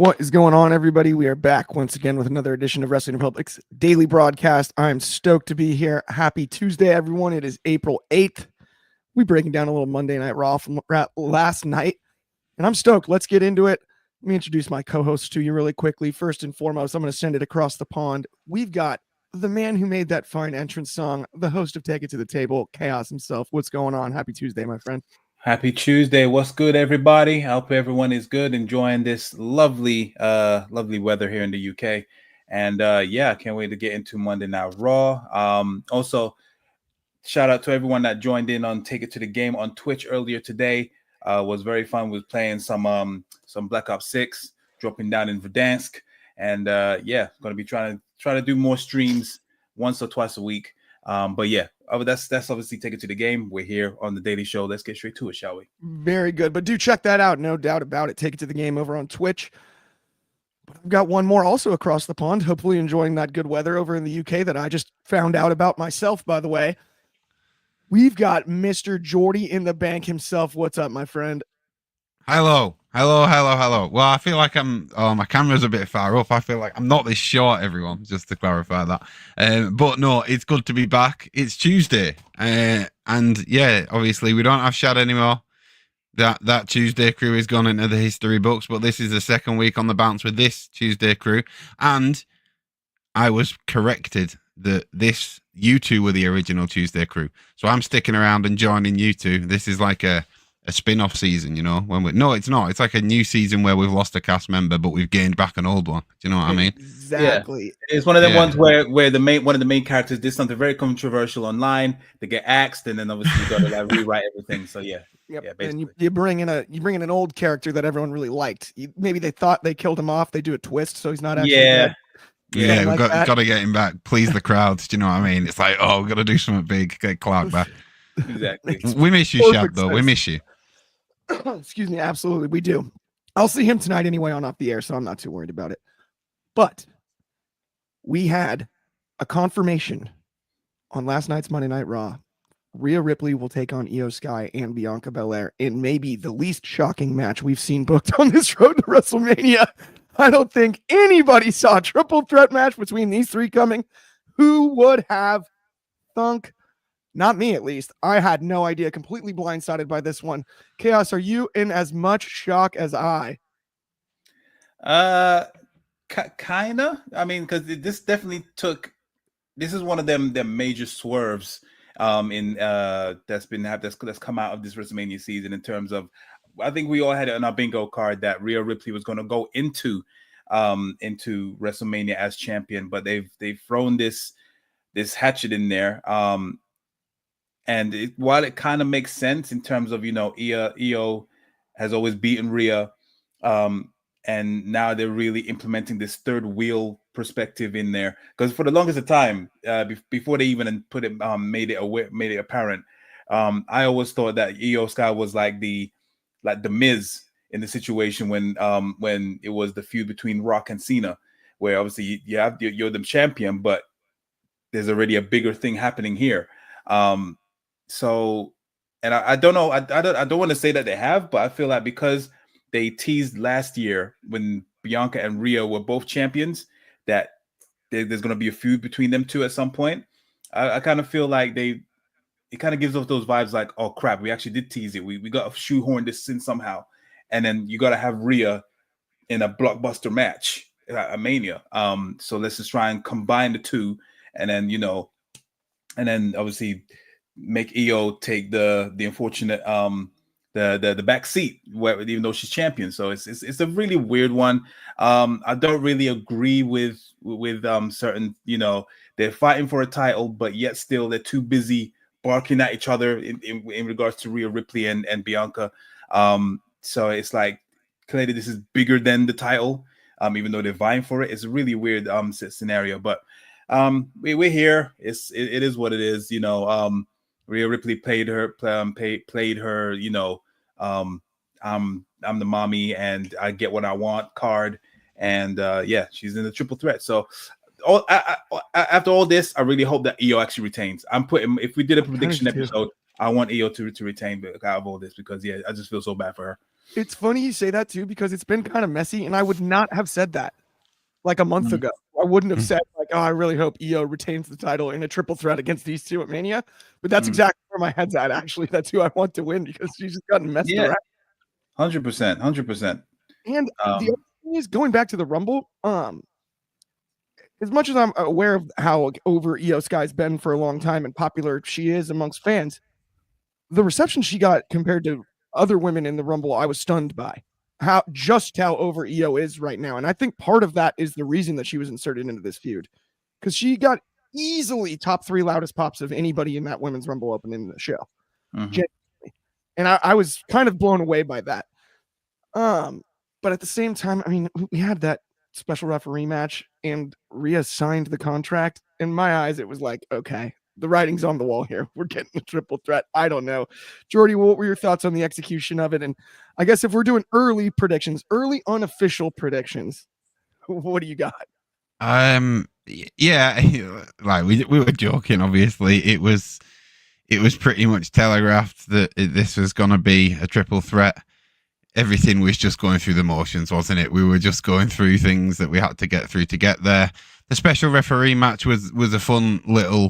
What is going on, everybody? We are back once again with another edition of Wrestling Republic's daily broadcast. I'm stoked to be here. Happy Tuesday, everyone. It is April 8th. We're breaking down a little Monday Night Raw from last night, and I'm stoked. Let's get into it. Let me introduce my co-hosts to you really quickly. First and foremost, I'm going to send it across the pond. We've got the man who made that fine entrance song, the host of Take It to the Table, Chaos himself. What's going on? Happy Tuesday, my friend. Happy Tuesday. What's good, everybody? I hope everyone is good, enjoying this lovely weather here in the UK. And I can't wait to get into Monday Night Raw. Also, shout out to everyone that joined in on Take It to the Game on Twitch earlier today. Was very fun. Was playing some Black Ops 6, dropping down in Verdansk. And going to be trying to do more streams once or twice a week. That's obviously Take It to the Game. We're here on the Daily Show. Let's get straight to it, shall we? Very good. But do check that out. No doubt about it. Take It to the Game over on Twitch. But I've got one more also across the pond, hopefully enjoying that good weather over in the UK that I just found out about myself, by the way. We've got Mr. Jordy in the Bank himself. What's up, my friend? Hello. Well, I feel like my camera's a bit far up. I feel like I'm not this short, everyone, just to clarify that. But no, it's good to be back. It's Tuesday. And yeah, obviously we don't have Shad anymore. That Tuesday crew is gone into the history books, but this is the second week on the bounce with this Tuesday crew. And I was corrected that you two were the original Tuesday crew. So I'm sticking around and joining you two. This is like a spin-off season, you know, no, it's not. It's like a new season where we've lost a cast member, but we've gained back an old one. Do you know what I mean? Exactly. Yeah. It's one of them ones where one of the main characters did something very controversial online. They get axed, and then obviously you got to like rewrite everything. So yeah. Yep. Yeah, and you bring in an old character that everyone really liked. Maybe they thought they killed him off. They do a twist, so he's not actually dead. Yeah, we've got to get him back. Please the crowds. Do you know what I mean? It's like, we've got to do something big. Get Clark back. Exactly. We miss you, Shad, though. We miss you. Excuse me. Absolutely. We do. I'll see him tonight anyway on Off the Air, so I'm not too worried about it. But we had a confirmation on last night's Monday Night Raw. Rhea Ripley will take on Io Sky and Bianca Belair in maybe the least shocking match we've seen booked on this road to WrestleMania. I don't think anybody saw a triple threat match between these three coming. Who would have thunk? Not me, at least. I had no idea. Completely blindsided by this one. Chaos, are you in as much shock as I? Kinda. I mean, because this definitely this is one of them major swerves that's come out of this WrestleMania season in terms of, I think we all had it on our bingo card that Rhea Ripley was going to go into WrestleMania as champion, but they've thrown this hatchet in there. And while it kind of makes sense in terms of, you know, Io has always beaten Rhea, and now they're really implementing this third wheel perspective in there, because for the longest of time, before they even put it, made it apparent, I always thought that Io Sky was like the Miz in the situation when it was the feud between Rock and Cena, where obviously you're the champion, but there's already a bigger thing happening here. So, and I don't know, I don't want to say that they have, but I feel like because they teased last year when Bianca and Rhea were both champions that there's going to be a feud between them two at some point. I kind of feel like it kind of gives off those vibes like, oh crap, we actually did tease it. We got to shoehorn this in somehow. And then you got to have Rhea in a blockbuster match at Mania. So let's just try and combine the two, and then, you know, and then obviously make Io take the unfortunate the back seat, where even though she's champion. So it's a really weird one. I don't really agree with certain, you know, they're fighting for a title, but yet still they're too busy barking at each other in regards to Rhea Ripley and Bianca. So it's like, clearly this is bigger than the title, even though they're vying for it. It's a really weird scenario, but we're here. It is what it is, you know. Rhea Ripley played her, you know, I'm the mommy and I get what I want card, and she's in the triple threat. So after all this, I really hope that Io actually retains. If we did a prediction episode, I want Io to retain out of all this, because I just feel so bad for her. It's funny you say that too, because it's been kind of messy, and I would not have said that like a month ago. I wouldn't have said like, "Oh, I really hope Io retains the title in a triple threat against these two at Mania." But that's exactly where my head's at. Actually, that's who I want to win because she's just gotten messed around. 100%, 100%. And the other thing is, going back to the Rumble, as much as I'm aware of how over Io Sky's been for a long time and popular she is amongst fans, the reception she got compared to other women in the Rumble, I was stunned by how over Io is right now. And I think part of that is the reason that she was inserted into this feud, because she got easily top 3 loudest pops of anybody in that women's Rumble opening the show. And I was kind of blown away by that. But at the same time, I mean, we had that special referee match and Rhea signed the contract. In my eyes, it was like, okay, the writing's on the wall here. We're getting a triple threat. I don't know. Jordy, what were your thoughts on the execution of it? And I guess if we're doing early predictions, unofficial predictions, what do you got? Yeah, like we were joking, obviously. It was pretty much telegraphed that this was going to be a triple threat. Everything was just going through the motions, wasn't it? We were just going through things that we had to get through to get there. The special referee match was a fun little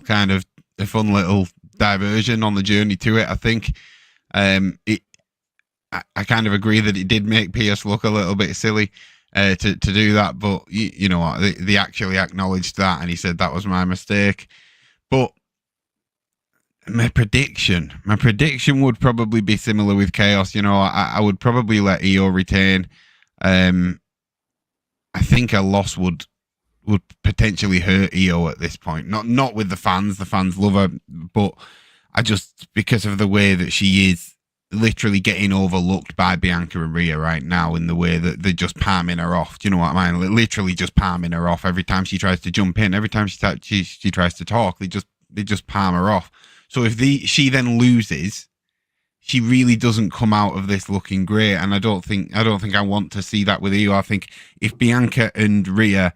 diversion on the journey to it. I think I kind of agree that it did make Pierce look a little bit silly to do that, but you know what? They actually acknowledged that, and he said that was my mistake. But my prediction would probably be similar with Chaos. You know, I would probably let Io retain. I think a loss would potentially hurt Io at this point. Not with the fans. The fans love her, but I just, because of the way that she is literally getting overlooked by Bianca and Rhea right now, in the way that they're just palming her off. Do you know what I mean? Literally just palming her off every time she tries to jump in. Every time she tries to talk, they just palm her off. So if she then loses, she really doesn't come out of this looking great, and I don't think I want to see that with Io. I think if Bianca and Rhea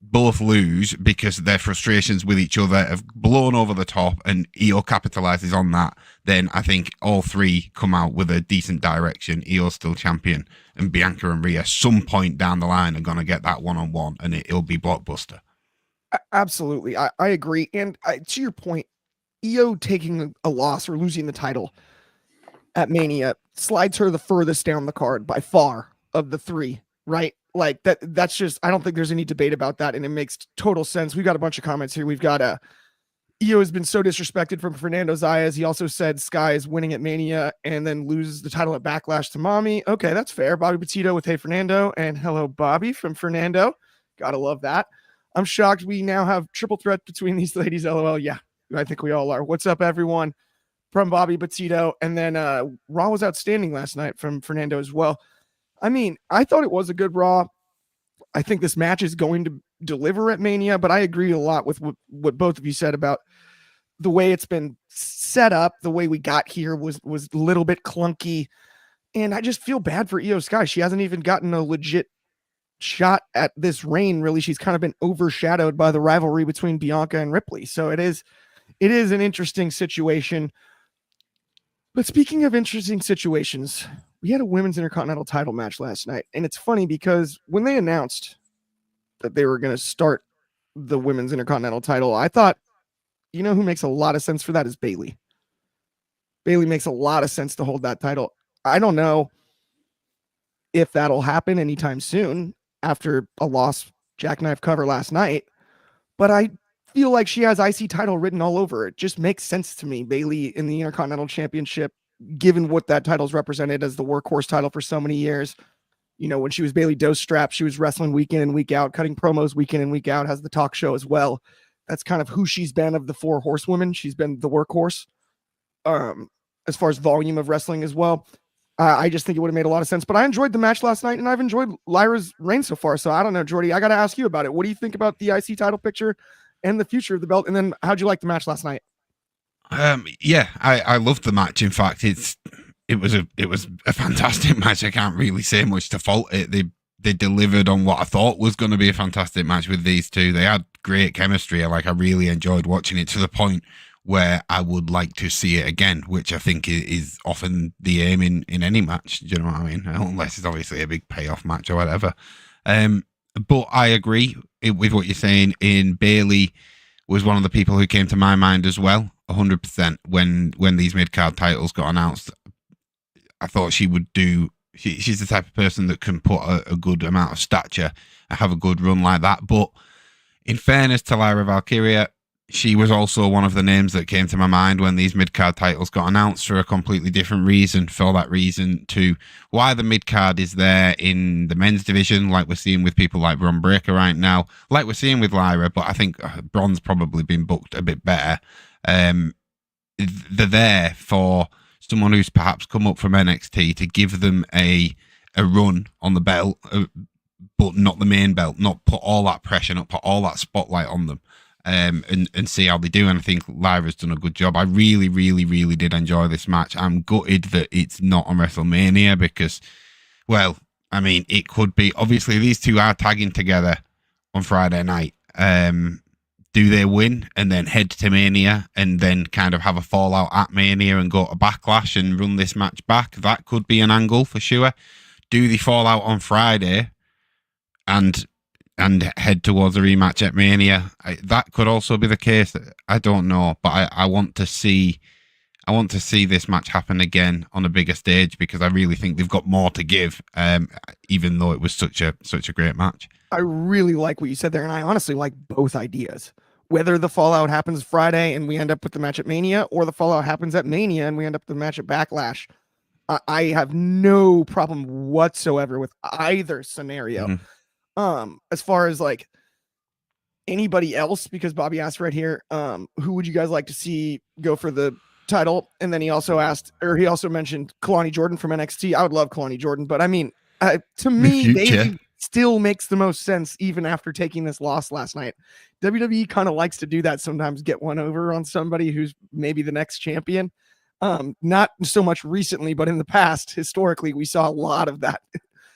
both lose because their frustrations with each other have blown over the top, and Io capitalizes on that, then I think all three come out with a decent direction. Io's still champion, and Bianca and Rhea, some point down the line, are going to get that one-on-one, and it'll be blockbuster. Absolutely, I agree. And to your point, Io taking a loss or losing the title at Mania slides her the furthest down the card by far of the three, right? Like that's just, I don't think there's any debate about that, and it makes total sense. We got a bunch of comments here. We've got Io has been so disrespected from Fernando Zayas. He also said Sky is winning at Mania and then loses the title at Backlash to Mommy. Okay, that's fair. Bobby Petito with Hey Fernando, and hello Bobby from Fernando. Gotta love that. I'm shocked we now have triple threat between these ladies. LOL. Yeah, I think we all are. What's up, everyone? From Bobby Petito. And then Raw was outstanding last night from Fernando as well. I mean, I thought it was a good Raw. I think this match is going to deliver at Mania, but I agree a lot with what both of you said about the way it's been set up. The way we got here was a little bit clunky, and I just feel bad for Io Sky. She hasn't even gotten a legit shot at this reign, really. She's kind of been overshadowed by the rivalry between Bianca and Ripley. So it is an interesting situation. But speaking of interesting situations, we had a women's Intercontinental title match last night. And it's funny because when they announced that they were going to start the women's Intercontinental title, I thought, you know who makes a lot of sense for that is Bayley. Bayley makes a lot of sense to hold that title. I don't know if that'll happen anytime soon after a loss jackknife cover last night, but I feel like she has IC title written all over. It just makes sense to me. Bayley in the Intercontinental Championship, given what that title's represented as the workhorse title for so many years. You know, when she was Bayley Dose Strap, she was wrestling week in and week out, cutting promos week in and week out, has the talk show as well. That's kind of who she's been of the four horsewomen. She's been the workhorse as far as volume of wrestling as well. I just think it would have made a lot of sense, but I enjoyed the match last night, and I've enjoyed Lyra's reign so far. So I don't know, Jordy, I got to ask you about it. What do you think about the IC title picture and the future of the belt? And then how'd you like the match last night? Yeah, I loved the match. In fact, it was a fantastic match. I can't really say much to fault it. They delivered on what I thought was going to be a fantastic match with these two. They had great chemistry. I really enjoyed watching it, to the point where I would like to see it again, which I think is often the aim in any match. Do you know what I mean? Unless it's obviously a big payoff match or whatever. But I agree with what you're saying. Bailey was one of the people who came to my mind as well, 100%. When these mid-card titles got announced, I thought she would do. She's the type of person that can put a good amount of stature and have a good run like that. But in fairness to Lyra Valkyria, she was also one of the names that came to my mind when these mid-card titles got announced for a completely different reason. For that reason, to why the mid-card is there in the men's division, like we're seeing with people like Bron Breakker right now, like we're seeing with Lyra, but I think Bron's probably been booked a bit better. They're there for someone who's perhaps come up from NXT to give them a run on the belt, but not the main belt, not put all that pressure, not put all that spotlight on them. And see how they do. And I think Lyra's done a good job. I really, really, really did enjoy this match. I'm gutted that it's not on WrestleMania because, well, I mean, it could be. Obviously, these two are tagging together on Friday night. Do they win and then head to Mania and then kind of have a fallout at Mania and go to Backlash and run this match back? That could be an angle for sure. Do they fall out on Friday and head towards a rematch at Mania? That could also be the case. I don't know, but I want to see this match happen again on a bigger stage because I really think they've got more to give. Even though it was such a great match. I really like what you said there, and I honestly like both ideas. Whether the fallout happens Friday and we end up with the match at Mania, or the fallout happens at Mania and we end up with the match at Backlash, I have no problem whatsoever with either scenario. Mm-hmm. As far as like anybody else, because Bobby asked right here, who would you guys like to see go for the title? And then he also mentioned Kalani Jordan from NXT. I would love Kalani Jordan, but I mean, to me, Bayley still makes the most sense even after taking this loss last night. WWE kind of likes to do that sometimes, get one over on somebody who's maybe the next champion. Not so much recently, but in the past, historically, we saw a lot of that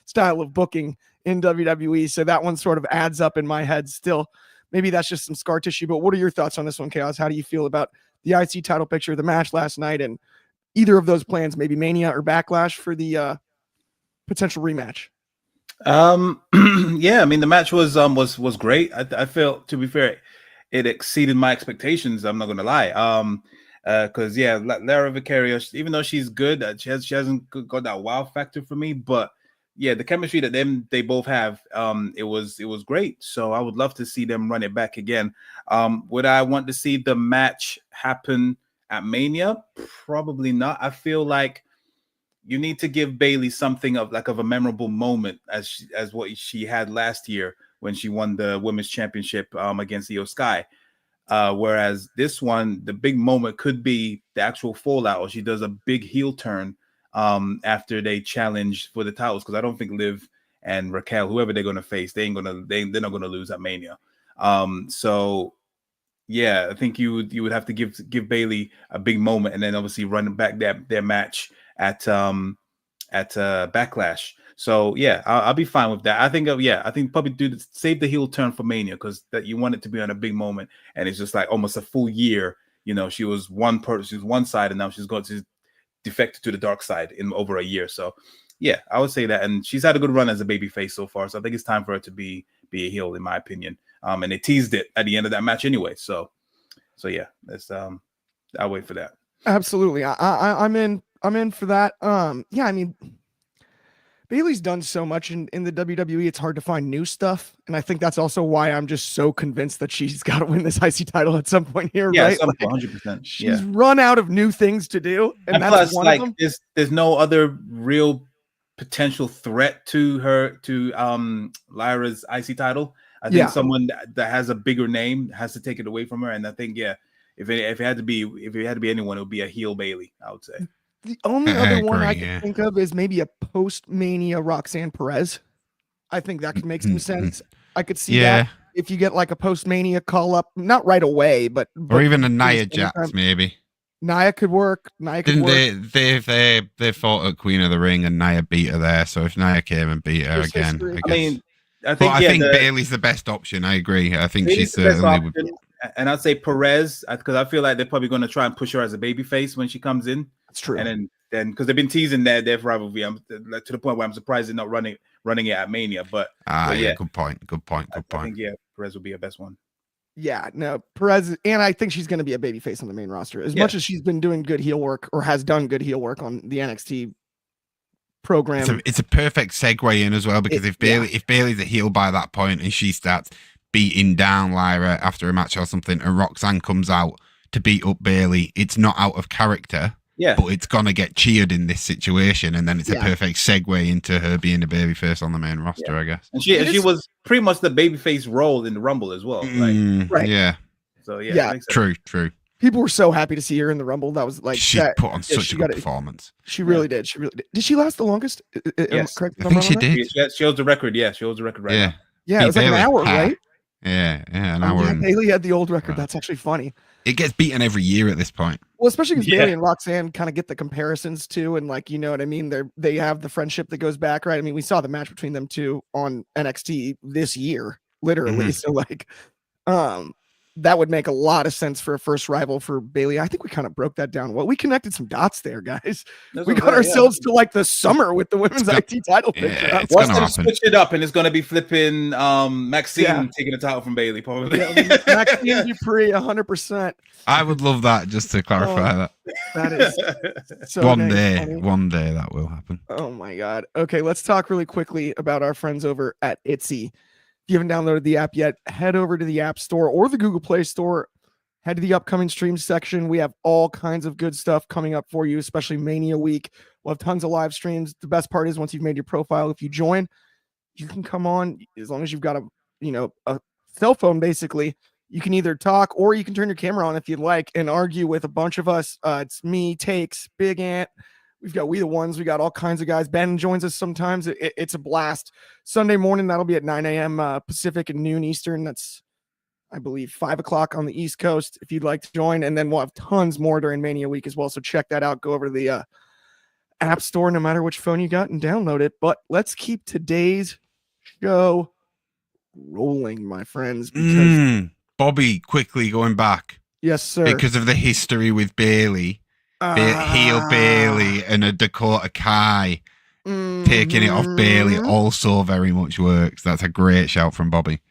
style of booking in WWE. So that one sort of adds up in my head still. Maybe that's just some scar tissue, but what are your thoughts on this one, Chaos? How do you feel about the IC title picture, the match last night, and either of those plans, maybe Mania or Backlash for the potential rematch? Yeah, I mean, the match was great. I feel, to be fair, it exceeded my expectations. I'm not going to lie. Because Lyra Valkyria, even though she's good, she hasn't got that wow factor for me, but yeah, the chemistry that they both have, it was great. So I would love to see them run it back again. Would I want to see the match happen at Mania? Probably not. I feel like you need to give Bayley something of a memorable moment as what she had last year when she won the women's championship against Io Sky. Whereas this one, the big moment could be the actual fallout, or she does a big heel turn after they challenge for the titles, because I don't think Liv and Raquel, whoever they're gonna face, they're not gonna lose at Mania. So yeah, I think you would have to give Bayley a big moment, and then obviously run back their match at Backlash. So yeah, I'll be fine with that. I think probably save the heel turn for Mania, because that you want it to be on a big moment, and it's just like almost a full year. You know, she was one side, and now she's defected to the dark side in over a year. So yeah, I would say that, and she's had a good run as a babyface so far. So I think it's time for her to be a heel, in my opinion. And they teased it at the end of that match anyway. So yeah, that's I'll wait for that. Absolutely, I'm in for that. Yeah, I mean, Bayley's done so much in the WWE, it's hard to find new stuff. And I think that's also why I'm just so convinced that she's got to win this IC title at some point here. Yeah, right? 100%. She's run out of new things to do. And that's one of them. There's no other real potential threat to Lyra's IC title. I think someone that has a bigger name has to take it away from her. And I think, if it had to be anyone, it would be a heel Bayley, I would say. The only other one I can think of is maybe a post-Mania Roxanne Perez. I think that could make some sense. I could see that if you get like a post-Mania call-up, not right away, but or even a Nia Jax, maybe. Nia could work. They fought at Queen of the Ring and Nia beat her there. So if Nia came and beat her again, I think Bayley's the best option. I agree. I think she certainly would. And I'd say Perez, because I feel like they're probably going to try and push her as a babyface when she comes in. That's true. And then because they've been teasing their rivalry, I'm like, to the point where I'm surprised they're not running it at Mania. But yeah, good point. I think Perez will be your best one. Yeah, no, Perez, and I think she's going to be a babyface on the main roster as much as she's been doing good heel work or has done good heel work on the NXT program. It's a perfect segue in as well, because if Bayley's a heel by that point and she starts beating down Lyra after a match or something, and Roxanne comes out to beat up Bayley, it's not out of character. Yeah, but it's gonna get cheered in this situation, and then it's a perfect segue into her being a babyface on the main roster, I guess. And she was pretty much the babyface role in the Rumble as well, right? Yeah. So true. People were so happy to see her in the Rumble. That was like she put on such a good performance. She really did. She really did. Did she last the longest? Yes, I think she did. She holds the record. Yeah, she holds the record right now. Yeah, it was like an hour, right? Yeah, an hour. Yeah, Bayley had the old record. That's actually funny. It gets beaten every year at this point. Well, especially because Bayley and Roxanne kind of get the comparisons too, and like, you know what I mean? They have the friendship that goes back, right? I mean, we saw the match between them two on NXT this year, literally. So like, that would make a lot of sense for a first rival for Bayley. I think we kind of broke that down. Well, we connected some dots there, guys. We got ourselves to like the summer with the women's IT title picture. Once they switch it up, and it's going to be flipping Maxine taking the title from Bayley, probably. Maxine Dupree, 100%. I would love that, just to clarify that. That is so one day that will happen. Oh my God. Okay, let's talk really quickly about our friends over at Etsy. If you haven't downloaded the app yet, head over to the App Store or the Google Play Store. Head to the upcoming streams section. We have all kinds of good stuff coming up for you, especially Mania week. We'll have tons of live streams. The best part is once you've made your profile, if you join, you can come on as long as you've got a cell phone, basically. You can either talk or you can turn your camera on if you'd like and argue with a bunch of us. It's me, Takes, Big Ant. We've got We the Ones. We got all kinds of guys. Ben joins us sometimes. It's a blast. Sunday morning, that'll be at 9 a.m. Pacific and noon Eastern. That's, I believe, 5 o'clock on the East Coast if you'd like to join. And then we'll have tons more during Mania week as well. So check that out. Go over to the App Store, no matter which phone you got, and download it. But let's keep today's show rolling, my friends. Because Bobby, quickly going back. Yes, sir. Because of the history with Bayley. Heel Bayley and a Dakota Kai taking it off Bayley also very much works. That's a great shout from Bobby.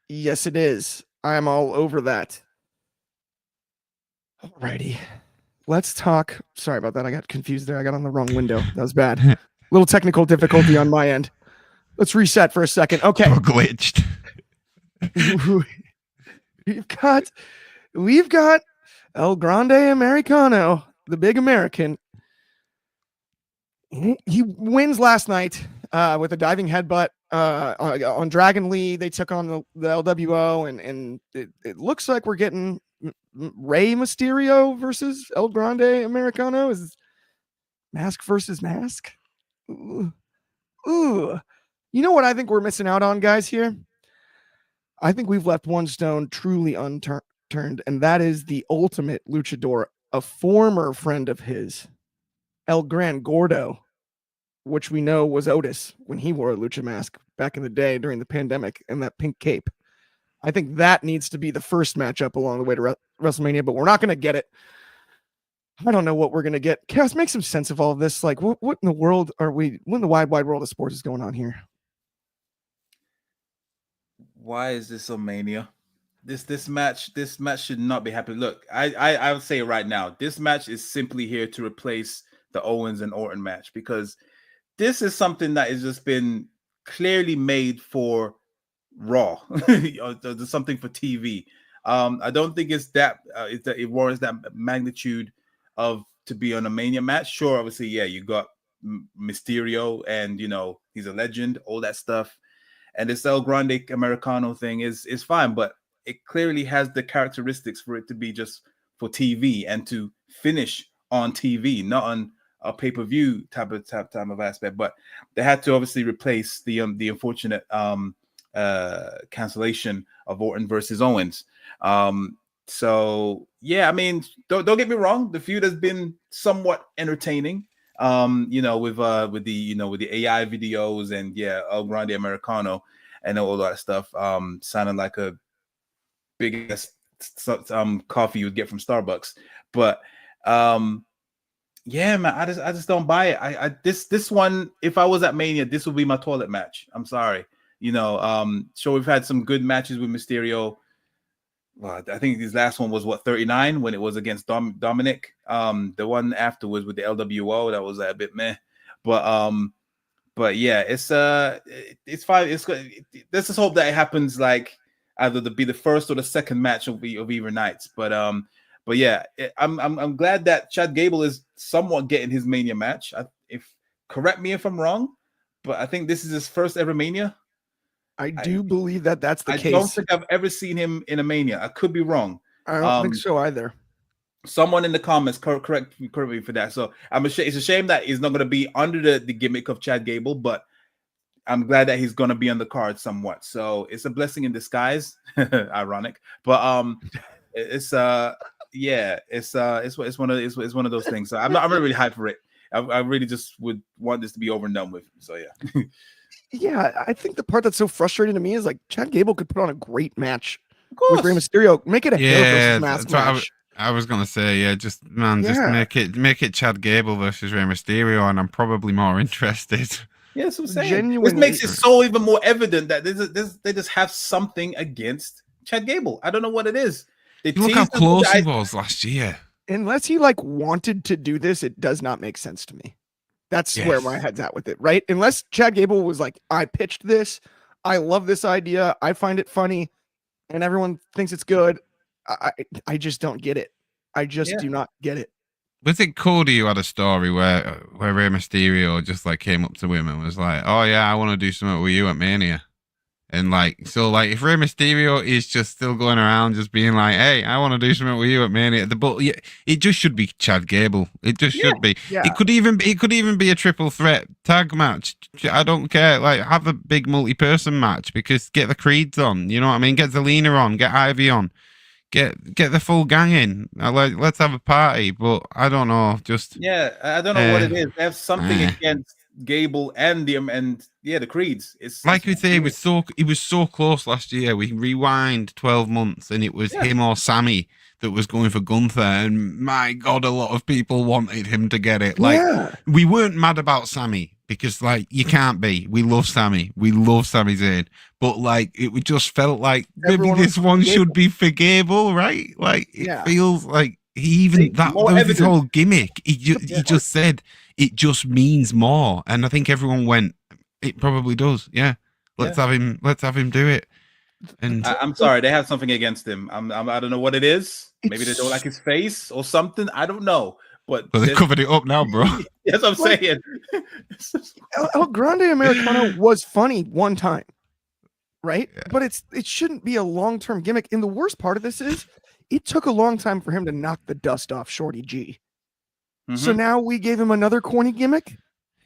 Yes, it is. I'm all over that. Alrighty. Let's talk. Sorry about that. I got confused there. I got on the wrong window. That was bad. A little technical difficulty on my end. Let's reset for a second. Okay. Glitched. We've got El Grande Americano, the big American. He wins last night with a diving headbutt on Dragon Lee. They took on the LWO, and it looks like we're getting Rey Mysterio versus El Grande Americano. Is mask versus mask? Ooh. You know what I think we're missing out on, guys, here? I think we've left one stone truly unturned, and that is the ultimate luchador, a former friend of his, El Gran Gordo, which we know was Otis when he wore a lucha mask back in the day during the pandemic and that pink cape. I think that needs to be the first matchup along the way to WrestleMania, but we're not going to get it. I don't know what we're going to get. Chaos, make some sense of all of this. Like, what in the world are we, what in the wide world of sports is going on here? Why is this a Mania? This match should not be happening. Look, I would say right now, this match is simply here to replace the Owens and Orton match, because this is something that has just been clearly made for Raw, something for TV. I don't think it's that it warrants that magnitude of to be on a Mania match. Sure, obviously, yeah, you got Mysterio, and he's a legend, all that stuff, and this El Grande Americano thing is fine, but it clearly has the characteristics for it to be just for TV and to finish on TV, not on a pay-per-view type of aspect. But they had to obviously replace the unfortunate cancellation of Orton versus Owens. So yeah, I mean, don't get me wrong, the feud has been somewhat entertaining. With the AI videos and El Grande Americano and all that stuff, sounding like a big coffee you would get from Starbucks. But yeah, man, I just don't buy it. This one, if I was at Mania, this would be my toilet match. I'm sorry. Sure, we've had some good matches with Mysterio. Well, I think his last one was 39 when it was against Dominic. The one afterwards with the LWO, that was a bit meh. But yeah, it's fine. Let's just hope that it happens like either to be the first or the second match of either nights. But yeah, I'm glad that Chad Gable is somewhat getting his Mania match. Correct me if I'm wrong, but I think this is his first ever Mania. I do believe that that's the case. I don't think I've ever seen him in a Mania. I could be wrong. I don't think so either. Someone in the comments correct me for that. So it's a shame that he's not going to be under the gimmick of Chad Gable, but I'm glad that he's going to be on the card somewhat. So it's a blessing in disguise. Ironic, but it's one of those things. So I'm not really hyped for it. I really just would want this to be over and done with. So yeah. Yeah, I think the part that's so frustrating to me is like Chad Gable could put on a great match with Rey Mysterio. Make it a hair versus mask match. I was gonna say, just make it Chad Gable versus Rey Mysterio, and I'm probably more interested. Yeah, that's what I'm saying. Which makes it so even more evident that they just have something against Chad Gable. I don't know what it is. Look how close he was last year. Unless he wanted to do this, it does not make sense to me. That's where my head's at with it, right? Unless Chad Gable was like, I pitched this, I love this idea, I find it funny, and everyone thinks it's good. I just don't get it. I just do not get it. Was it Cody who had a story where Rey Mysterio just came up to him and was like, "Oh yeah, I want to do something with you at Mania," and if Rey Mysterio is just still going around just being like, "Hey, I want to do something with you at Mania," it just should be Chad Gable. It just should be. Yeah. It could even be a triple threat tag match. I don't care. Have a big multi-person match because get the Creeds on. You know what I mean? Get Zelina on. Get Ivy on. Get the full gang in. Let's have a party. But I don't know. I don't know what it is. They have something against Gable and the Creeds. It's like we say, it was so close last year. We rewind 12 months, and it was him or Sammy that was going for Gunther, and my God, a lot of people wanted him to get it. We weren't mad about Sammy because you can't be. We love Sammy. We love Sami Zayn. But it just felt like maybe this one should be for Gable, right? It feels like that was his whole gimmick. He just said it just means more, and I think everyone went, it probably does. Yeah, let's have him do it. And I'm sorry, they have something against him. I don't know what it is. Maybe they don't like his face or something. I don't know. But they covered it up now, bro. That's what I'm saying. El Grande Americano was funny one time, right? Yeah. But it shouldn't be a long-term gimmick. And the worst part of this is it took a long time for him to knock the dust off Shorty G. Mm-hmm. So now we gave him another corny gimmick.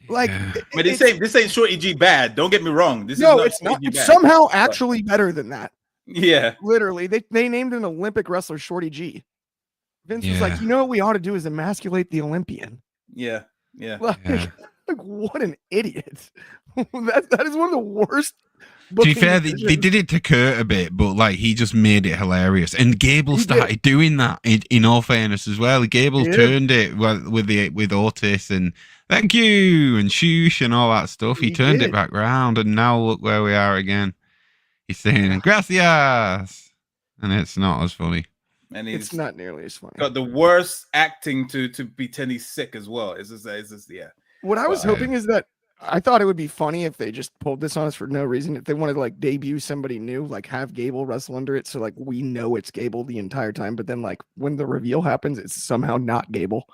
But this ain't Shorty G bad. Don't get me wrong. It's not. It's somehow actually better than that. Yeah, literally, they named an Olympic wrestler Shorty G. Vince was like, you know what we ought to do is emasculate the Olympian. Yeah. What an idiot. that is one of the worst. To be fair, they did it to Kurt a bit, but he just made it hilarious. And Gable started doing that. In all fairness, as well, Gable turned it with Otis and thank you and shoosh and all that stuff. He turned it back round, and now look where we are again. He's saying gracias, and it's not as funny. And it's not nearly as funny. Got the worst acting to pretend he's sick as well. It's just What I was hoping is that I thought it would be funny if they just pulled this on us for no reason. If they wanted to debut somebody new, have Gable wrestle under it, so we know it's Gable the entire time. But then when the reveal happens, it's somehow not Gable.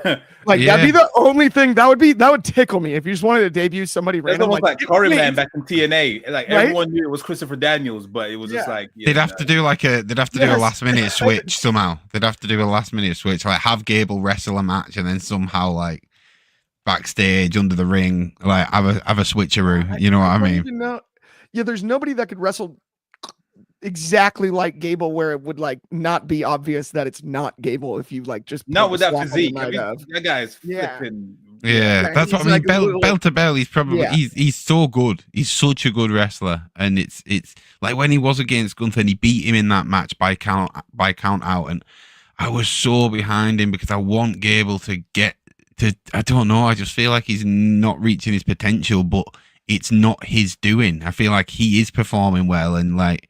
That'd be the only thing that would tickle me if you just wanted to debut somebody random. Almost like Curry Man back in TNA. Everyone knew it was Christopher Daniels, but it was just they'd have to do do a last minute switch somehow. They'd have to do a last minute switch, have Gable wrestle a match and then somehow backstage under the ring, have a switcheroo. You know what I mean? There's nobody that could wrestle exactly like Gable where it would not be obvious that it's not Gable if you just not with that physique. That guy is flipping Yeah, that's what I he's mean. like a little- Bell to bell, he's probably Yeah. he's so good. He's such a good wrestler, and it's like when he was against Gunther, and he beat him in that match by count out, and I was so behind him because I want Gable to get to. I don't know. I just feel like he's not reaching his potential, but it's not his doing. I feel like he is performing well, and like.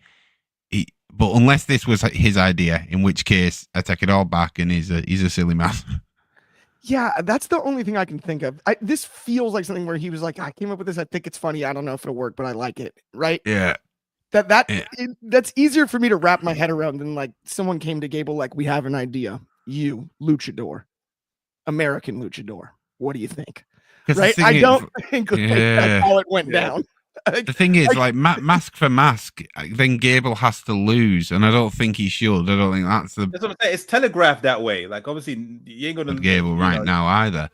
But unless this was his idea, in which case I take it all back, and he's a silly man. Yeah, that's the only thing I can think of. This feels like something where he was like, I came up with this. I think it's funny. I don't know if it'll work, but I like it. Right? Yeah. That's easier for me to wrap my head around than like someone came to Gable like, we have an idea. You, luchador, American luchador. What do you think? Right? I don't think like, that's how it went down. The thing is, like mask for mask, then Gable has to lose, and I don't think he should. I don't think that's what I'm saying. It's telegraphed that way. Like obviously, you ain't gonna Gable now either.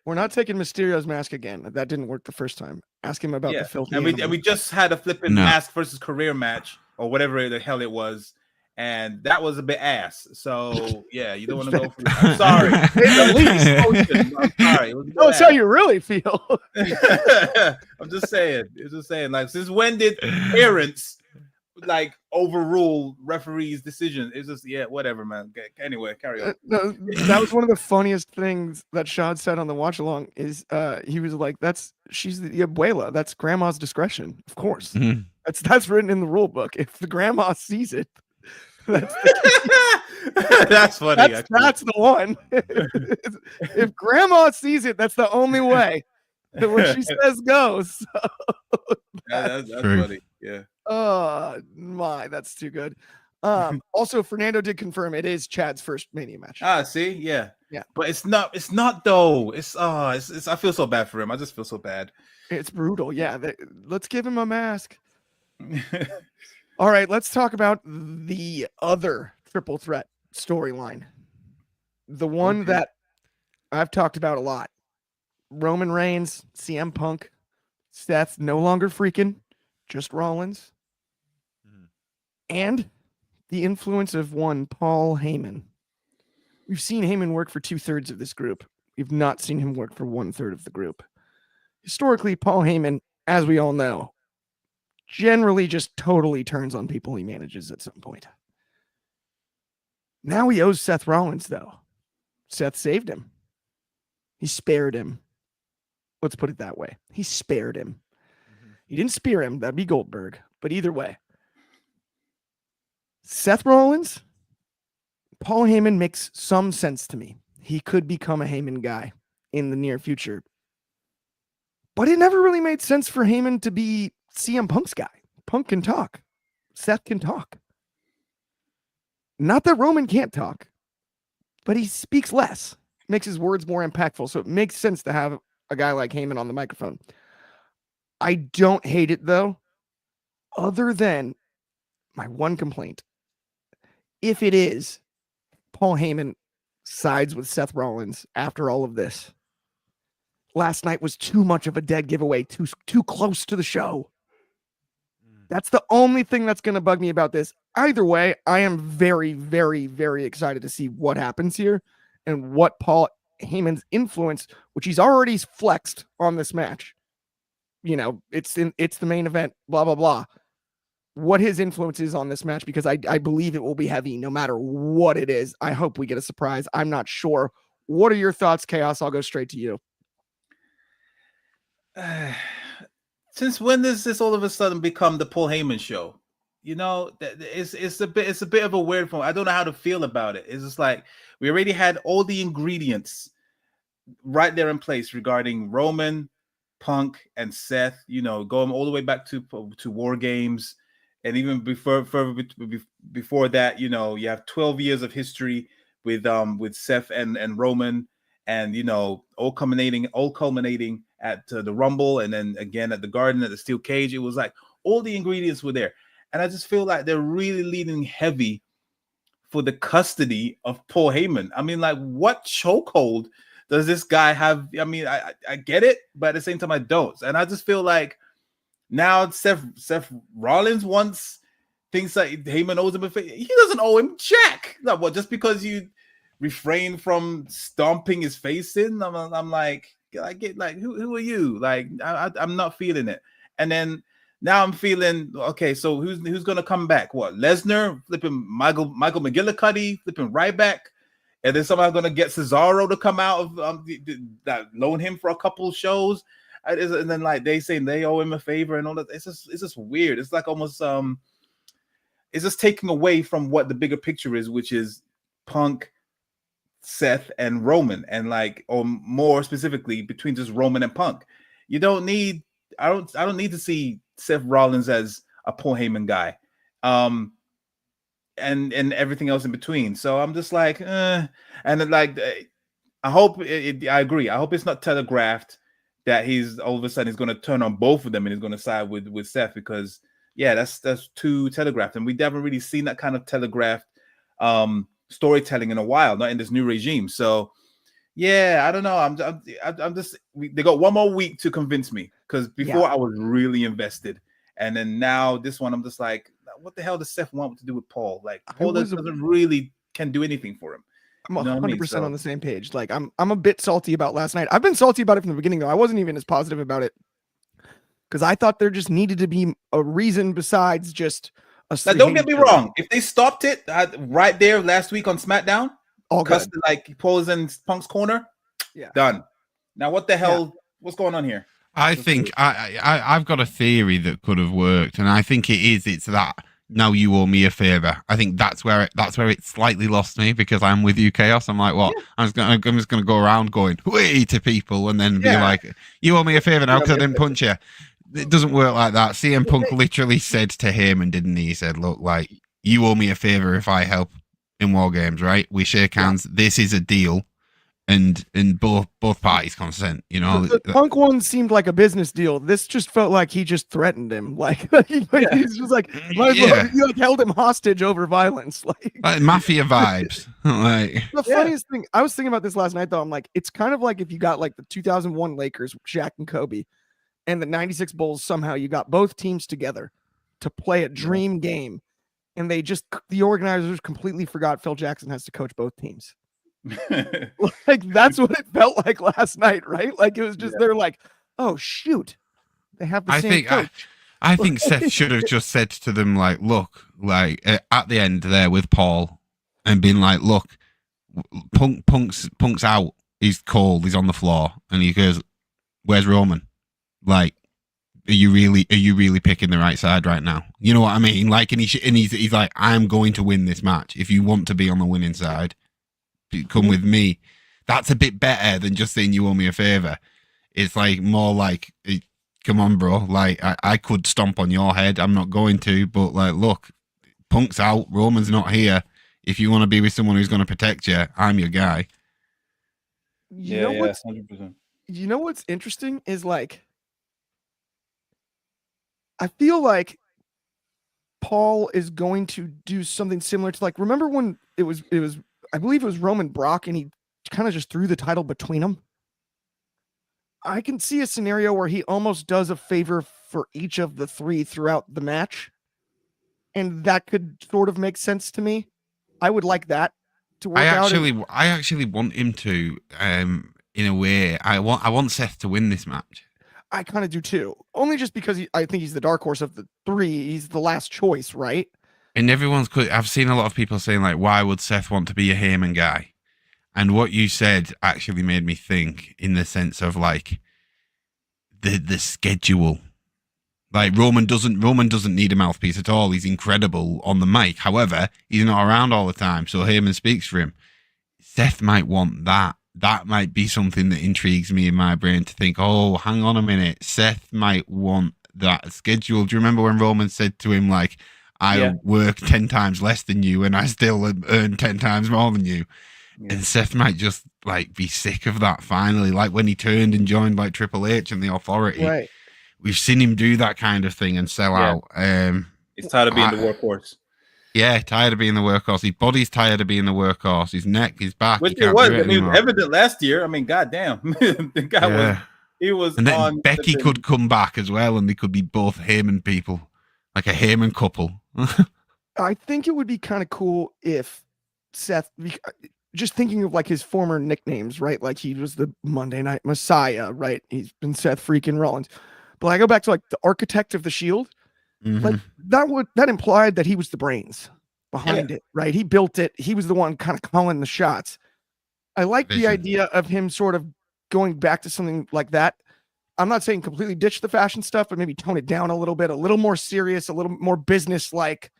We're not taking Mysterio's mask again. That didn't work the first time. Ask him about the filthy. And we just had a flipping mask versus career match or whatever the hell it was. And that was a bit ass. So yeah, you don't want to go for it. I'm sorry. I'm sorry. That's how you really feel. I'm just saying. It's just saying. Like, since when did parents like overrule referees' decision? It's just whatever, man. Anyway, carry on. No, that was one of the funniest things that Shad said on the watch along. Is he was like, she's the abuela. That's grandma's discretion, of course. Mm-hmm. That's written in the rule book. If the grandma sees it. That's funny. That's the one. If grandma sees it, that's the only way that what she says goes. So that's funny. Yeah. Oh my, that's too good. Also, Fernando did confirm it is Chad's first Mania match. See, yeah. But it's not though. It's I feel so bad for him. I just feel so bad. It's brutal. Yeah. Let's give him a mask. All right, let's talk about the other triple threat storyline. The one that I've talked about a lot. Roman Reigns, CM Punk, Seth no longer freaking, just Rollins. And the influence of one Paul Heyman. We've seen Heyman work for 2/3 of this group. We've not seen him work for 1/3 of the group. Historically, Paul Heyman, as we all know, generally just totally turns on people he manages at some point. Now he owes Seth Rollins, though. Seth saved him. He spared him. Let's put it that way. He spared him. He didn't spear him. That'd be Goldberg. But either way. Seth Rollins, Paul Heyman makes some sense to me. He could become a Heyman guy in the near future. But it never really made sense for Heyman to be CM Punk's guy. Punk can talk. Seth can talk. Not that Roman can't talk, but he speaks less, makes his words more impactful. So it makes sense to have a guy like Heyman on the microphone. I don't hate it though, other than my one complaint. If it is Paul Heyman sides with Seth Rollins after all of this, last night was too much of a dead giveaway, too close to the show. That's the only thing that's going to bug me about this. Either way, I am very, very, very excited to see what happens here and what Paul Heyman's influence, which he's already flexed on this match. You know, it's the main event, blah, blah, blah. What his influence is on this match, because I believe it will be heavy no matter what it is. I hope we get a surprise. I'm not sure. What are your thoughts, Chaos? I'll go straight to you. Since when does this all of a sudden become the Paul Heyman show? You know, it's a bit of a weird one. I don't know how to feel about it. It's just like we already had all the ingredients right there in place regarding Roman, Punk, and Seth. You know, going all the way back to War Games, and even before that, you know, you have 12 years of history with Seth and Roman, and you know, all culminating at the Rumble, and then again at the Garden, at the Steel Cage. It was like all the ingredients were there. And I just feel like they're really leaning heavy for the custody of Paul Heyman. I mean, like, what chokehold does this guy have? I mean, I get it, but at the same time, I don't. And I just feel like now Seth Rollins thinks like Heyman owes him a favor. He doesn't owe him jack. Like, what, just because you refrain from stomping his face in? I'm like, who are you? Like, I'm not feeling it. And then now I'm feeling okay. So who's gonna come back? What, Lesnar flipping Michael McGillicuddy flipping Ryback, and then somebody's gonna get Cesaro to come out of loan him for a couple shows, and then like they say they owe him a favor and all that. It's just weird. It's like almost it's just taking away from what the bigger picture is, which is Punk, Seth, and Roman, and like, or more specifically between just Roman and Punk. You don't need. I don't need to see Seth Rollins as a Paul Heyman guy, and everything else in between. So I'm just like, and then like, I hope I agree. I hope it's not telegraphed that he's all of a sudden he's going to turn on both of them and he's going to side with Seth, because yeah, that's too telegraphed, and we haven't really seen that kind of telegraphed storytelling in a while, not in this new regime. So yeah, I don't know. I'm just. They got one more week to convince me, because before I was really invested, and then now this one I'm just like, what the hell does Seth want to do with Paul? Like, Paul doesn't really can do anything for him. I'm 100% on the same page. Like, I'm a bit salty about last night. I've been salty about it from the beginning, though. I wasn't even as positive about it, because I thought there just needed to be a reason besides just a. Now, don't get me wrong. If they stopped it right there last week on SmackDown, all good. Like Paul's in Punk's corner, done. Now, what the hell? What's going on here? I think I've got a theory that could have worked, and I think it's that. Now you owe me a favor. I think that's where it slightly lost me, because I'm with you, Chaos. I'm like, what? I'm just gonna go around going way to people and then be like, you owe me a favor now because I didn't punch you. It doesn't work like that. CM Punk literally said to Heyman, didn't he? He said, look, like, you owe me a favor if I help in War Games, right? We shake hands. This is a deal, and both parties consent. You know, the Punk one seemed like a business deal. This just felt like he just threatened him. Like, he's just like, you like held him hostage over violence, like mafia vibes. Like, the funniest thing, I was thinking about this last night though. I'm like, it's kind of like if you got like the 2001 Lakers, Shaq and Kobe, and the 96 Bulls. Somehow you got both teams together to play a dream game, and the organizers completely forgot Phil Jackson has to coach both teams. Like, that's what it felt like last night, right? Like, it was just they're like, oh shoot, they have the same coach. I think Seth should have just said to them, like, look, like at the end there with Paul, and been like, look, Punk's out, he's cold, he's on the floor, and he goes, where's Roman? Like, are you really picking the right side right now? You know what I mean? Like, and he's like, I'm going to win this match. If you want to be on the winning side, come with me. That's a bit better than just saying you owe me a favor. It's like more like, come on, bro. Like, I could stomp on your head. I'm not going to, but like, look, Punk's out. Roman's not here. If you want to be with someone who's going to protect you, I'm your guy. You know what's 100%. You know what's interesting is, like, I feel like Paul is going to do something similar to, like, remember when it was I believe it was Roman Brock, and he kind of just threw the title between them. I can see a scenario where he almost does a favor for each of the three throughout the match, and that could sort of make sense to me. I would like that to work out. I actually want him to, in a way. I want Seth to win this match. I kind of do too. Only just because I think he's the dark horse of the three. He's the last choice, right? And I've seen a lot of people saying, like, why would Seth want to be a Heyman guy? And what you said actually made me think, in the sense of, like, the schedule. Like, Roman doesn't need a mouthpiece at all. He's incredible on the mic. However, he's not around all the time, so Heyman speaks for him. Seth might want that. That might be something that intrigues me in my brain, to think, oh, hang on a minute, Seth might want that schedule. Do you remember when Roman said to him, like, I work 10 times less than you and I still earn 10 times more than you? Yeah. And Seth might just, like, be sick of that finally, like when he turned and joined, like, Triple H and the Authority. Right. We've seen him do that kind of thing and sell out. He's tired of being the workhorse. Yeah, tired of being the workhorse. His body's tired of being the workhorse. His neck, his back. Which it was. I mean, it was evident last year. I mean, goddamn, the guy was. And then Becky could come back as well, and they could be both Heyman people, like a Heyman couple. I think it would be kind of cool if Seth, just thinking of like his former nicknames, right? Like he was the Monday Night Messiah, right? He's been Seth freaking Rollins. But I go back to like the architect of the Shield. Like that implied that he was the brains behind it, right? He built it. He was the one kind of calling the shots. I like the idea of him sort of going back to something like that. I'm not saying completely ditch the fashion stuff, but maybe tone it down a little more serious, a little more business like,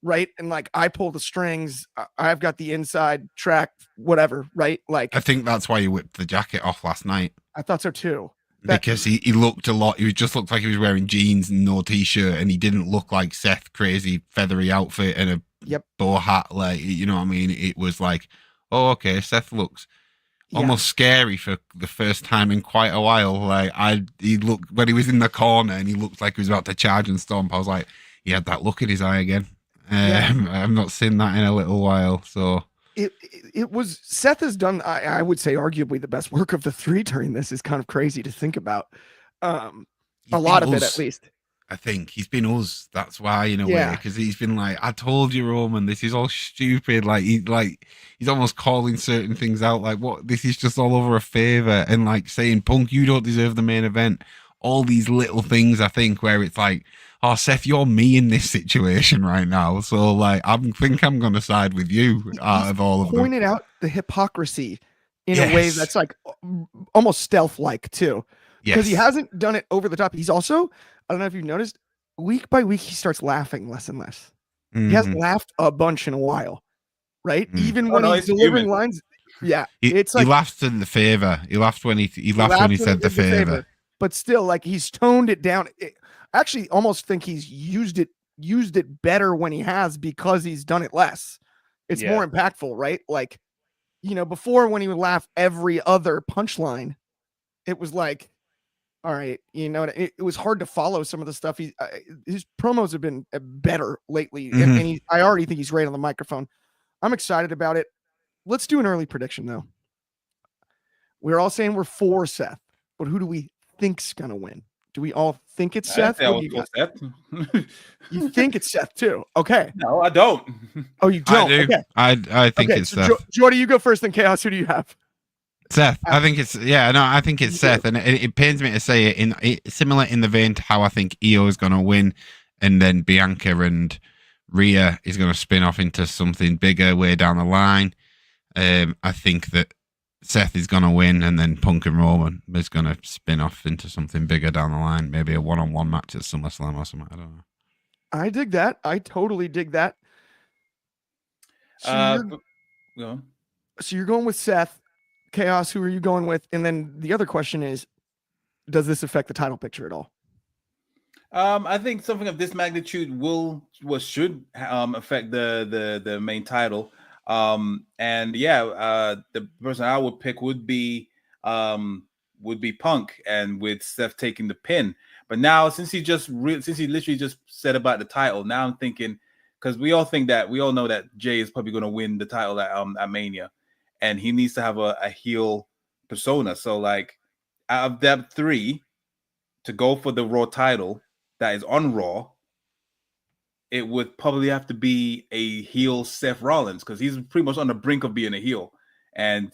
right? And like, I pull the strings, I've got the inside track, whatever, right? Like, I think that's why he whipped the jacket off last night. I thought so too. Because he looked a lot, he just looked like he was wearing jeans and no t-shirt, and he didn't look like Seth, crazy feathery outfit and a bow hat. Like, you know what I mean? It was like, oh, okay, Seth looks almost scary for the first time in quite a while. Like, he looked, when he was in the corner and he looked like he was about to charge and stomp, I was like, he had that look in his eye again. I've not seen that in a little while, so... It was Seth has done, I would say, arguably the best work of the three during this. Is kind of crazy to think about. A lot of it, at least. I think he's been us. That's why, in a way, because he's been like, "I told you, Roman, this is all stupid." Like he's almost calling certain things out, like, "What? This is just all over a favor," and like saying, "Punk, you don't deserve the main event." All these little things, I think, where it's like, oh, Seth, you're me in this situation right now. So, like, I think I'm going to side with you out of all of them. Pointed out the hypocrisy in a way that's like almost stealth-like too. Because he hasn't done it over the top. He's also, I don't know if you've noticed, week by week, he starts laughing less and less. He hasn't laughed a bunch in a while, right? Even when he's delivering lines. Yeah. It's like, he laughed in the favor. He laughed when he laughed when he said the favor. But still, like, he's toned it down. I actually almost think he's used it better when he has, because he's done it less. It's more impactful, right? Like, before, when he would laugh every other punchline, it was like, all right, it was hard to follow some of the stuff. His promos have been better lately, and I already think he's great on the microphone. I'm excited about it. Let's do an early prediction, though. We're all saying we're for Seth, but who do we think's gonna win? Do we all think it's Seth? Seth. You think it's Seth too? Okay. No, I don't. Oh, you don't? I do. Okay. I think it's Seth. Jordy, you go first. Then Chaos. Who do you have? Seth. I think it's I think it's Seth, and it pains me to say it. Similar in the vein to how I think Io is gonna win, and then Bianca and Rhea is gonna spin off into something bigger way down the line. I think that Seth is going to win, and then Punk and Roman is going to spin off into something bigger down the line. Maybe a one-on-one match at SummerSlam or something. I don't know. I dig that. I totally dig that. So you're going with Seth. Chaos, who are you going with? And then the other question is, does this affect the title picture at all? I think something of this magnitude should affect the main title. The person I would pick would be Punk, and with Seth taking the pin. But now, since he literally just said about the title, now I'm thinking, because we all know that Jay is probably going to win the title at Mania, and he needs to have a heel persona. So, like, out of that three, to go for the Raw title that is on Raw, it would probably have to be a heel Seth Rollins, because he's pretty much on the brink of being a heel. And,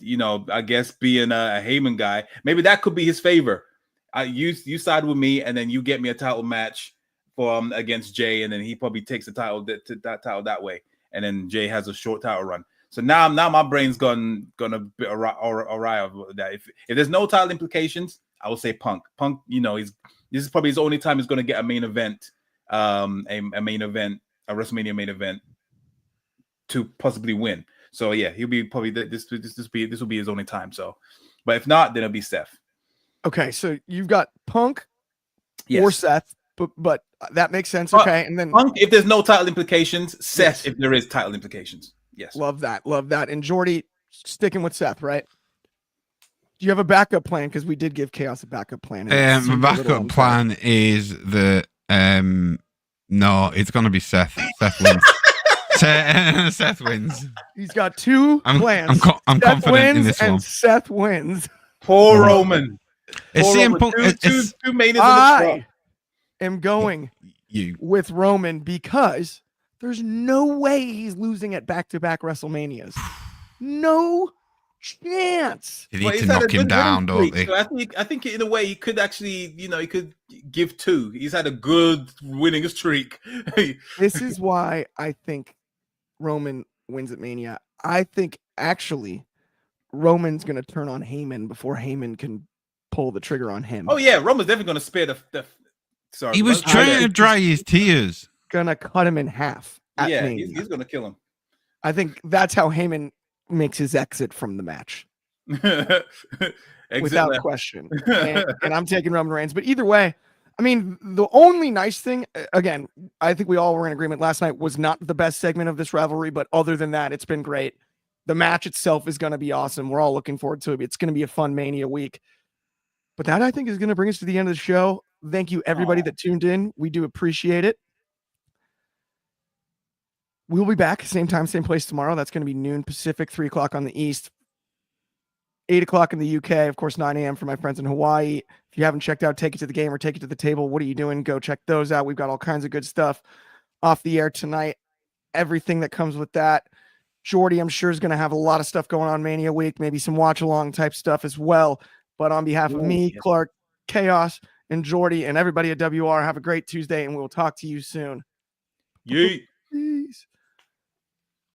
I guess being a Heyman guy, maybe that could be his favor. You side with me, and then you get me a title match for against Jay, and then he probably takes the title that way. And then Jay has a short title run. So now my brain's gonna be awry of that. If there's no title implications, I would say Punk. Punk, this is probably his only time he's gonna get a main event. A WrestleMania main event to possibly win. So he'll be probably this will be his only time. So, but if not, then it'll be Seth. Okay, so you've got Punk or Seth, but that makes sense. Okay, and then Punk if there's no title implications, Seth if there is title implications. Yes, love that. And Jordy, sticking with Seth, right? Do you have a backup plan? Because we did give Chaos a backup plan. My backup plan is that. No, it's gonna be Seth. Seth wins. Seth wins. He's got two plans. I'm confident in this one. Seth wins. Poor Roman. Two main I am going with Roman, because there's no way he's losing at back-to-back WrestleManias. No chance. They Well, need he's to had a knock him good down, winning don't streak, they? so I think in a way he could actually, he could give 2. He's had a good winning streak. This is why I think Roman wins at Mania. I think actually Roman's going to turn on Heyman before Heyman can pull the trigger on him. Oh yeah, Roman's definitely going to spare the. Sorry, He was Roman's trying gonna- to dry his tears. Going to cut him in half at Yeah, Mania. he's going to kill him. I think that's how Heyman makes his exit from the match. Without left. question. And I'm taking Roman Reigns. But either way, I mean, the only nice thing, again, I think we all were in agreement last night, was not the best segment of this rivalry. But other than that, it's been great. The match itself is going to be awesome. We're all looking forward to it. It's going to be a fun Mania week. But that, I think, is going to bring us to the end of the show. Thank you, everybody that tuned in. We do appreciate it. We'll be back, same time, same place tomorrow. That's going to be noon Pacific, 3 o'clock on the East, 8 o'clock in the UK, of course, 9 a.m. for my friends in Hawaii. If you haven't checked out Take It to the Game or Take It to the Table, what are you doing? Go check those out. We've got all kinds of good stuff off the air tonight. Everything that comes with that. Jordy, I'm sure, is going to have a lot of stuff going on Mania week, maybe some watch-along type stuff as well. But on behalf of me, Clark, Chaos, and Jordy, and everybody at WR, have a great Tuesday, and we'll talk to you soon. Yeet. Peace.